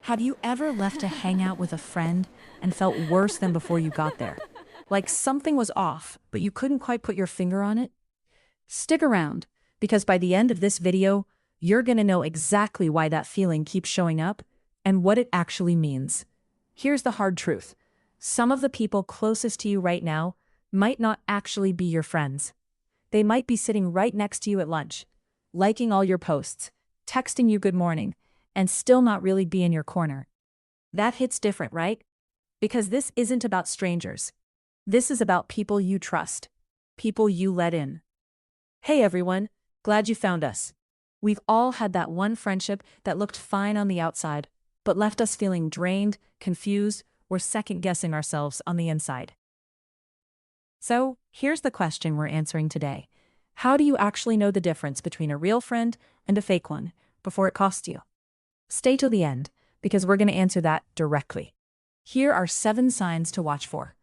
Have you ever left to hang out with a friend and felt worse than before you got there? Like something was off, but you couldn't quite put your finger on it? Stick around, because by the end of this video, you're gonna know exactly why that feeling keeps showing up and what it actually means. Here's the hard truth. Some of the people closest to you right now might not actually be your friends. They might be sitting right next to you at lunch, liking all your posts, texting you good morning, and still not really be in your corner. That hits different, right? Because this isn't about strangers. This is about people you trust, people you let in. Hey everyone, glad you found us. We've all had that one friendship that looked fine on the outside, but left us feeling drained, confused, or second-guessing ourselves on the inside. So, here's the question we're answering today. How do you actually know the difference between a real friend and a fake one before it costs you? Stay till the end, because we're going to answer that directly. Here are 7 signs to watch for.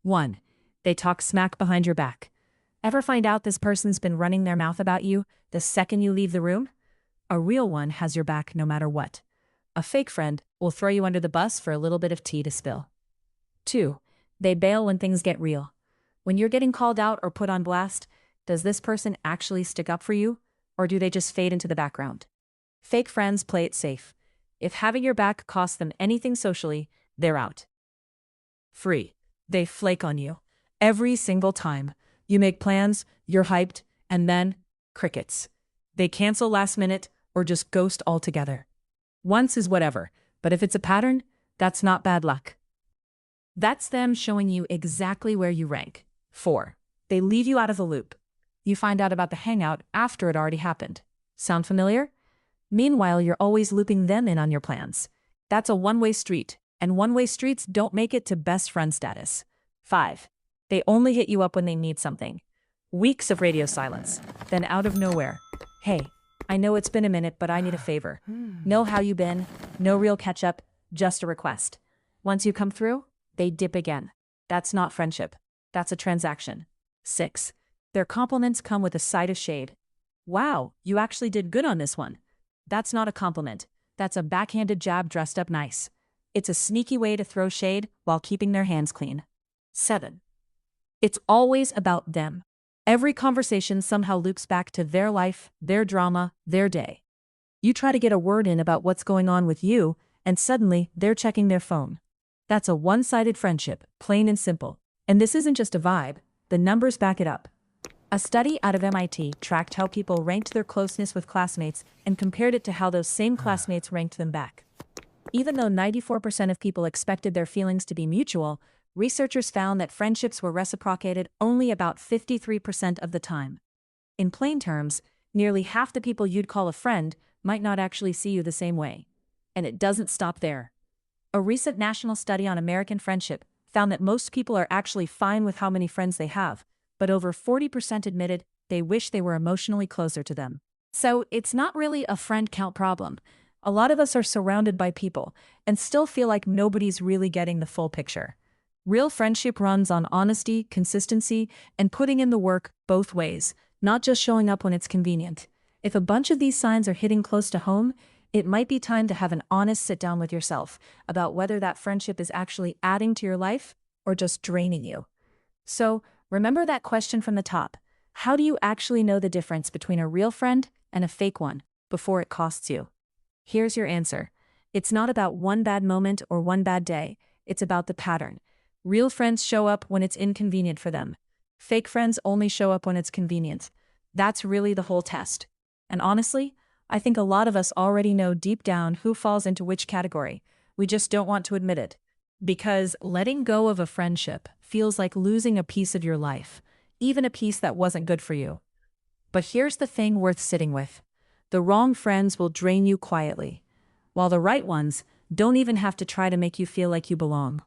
1. They talk smack behind your back. Ever find out this person's been running their mouth about you the second you leave the room? A real one has your back no matter what. A fake friend will throw you under the bus for a little bit of tea to spill. 2. They bail when things get real. When you're getting called out or put on blast, does this person actually stick up for you, or do they just fade into the background? Fake friends play it safe. If having your back costs them anything socially, they're out. 3. They flake on you. Every single time. You make plans, you're hyped, and then crickets. They cancel last minute or just ghost altogether. Once is whatever, but if it's a pattern, that's not bad luck. That's them showing you exactly where you rank. 4. They leave you out of the loop. You find out about the hangout after it already happened. Sound familiar? Meanwhile, you're always looping them in on your plans. That's a one-way street, and one-way streets don't make it to best friend status. 5. They only hit you up when they need something. Weeks of radio silence, then out of nowhere. Hey, I know it's been a minute, but I need a favor. Know how you been? No real catch-up, just a request. Once you come through, they dip again. That's not friendship. That's a transaction. 6. Their compliments come with a side of shade. Wow, you actually did good on this one. That's not a compliment. That's a backhanded jab dressed up nice. It's a sneaky way to throw shade while keeping their hands clean. 7. It's always about them. Every conversation somehow loops back to their life, their drama, their day. You try to get a word in about what's going on with you, and suddenly they're checking their phone. That's a one-sided friendship, plain and simple. And this isn't just a vibe, the numbers back it up. A study out of MIT tracked how people ranked their closeness with classmates and compared it to how those same classmates ranked them back. Even though 94% of people expected their feelings to be mutual, researchers found that friendships were reciprocated only about 53% of the time. In plain terms, nearly half the people you'd call a friend might not actually see you the same way. And it doesn't stop there. A recent national study on American friendship found that most people are actually fine with how many friends they have, but over 40% admitted they wish they were emotionally closer to them. So it's not really a friend count problem. A lot of us are surrounded by people and still feel like nobody's really getting the full picture. Real friendship runs on honesty, consistency, and putting in the work both ways, not just showing up when it's convenient. If a bunch of these signs are hitting close to home, it might be time to have an honest sit-down with yourself about whether that friendship is actually adding to your life or just draining you. So, remember that question from the top. How do you actually know the difference between a real friend and a fake one before it costs you? Here's your answer. It's not about one bad moment or one bad day. It's about the pattern. Real friends show up when it's inconvenient for them. Fake friends only show up when it's convenient. That's really the whole test. And honestly, I think a lot of us already know deep down who falls into which category. We just don't want to admit it. Because letting go of a friendship feels like losing a piece of your life, even a piece that wasn't good for you. But here's the thing worth sitting with. The wrong friends will drain you quietly, while the right ones don't even have to try to make you feel like you belong.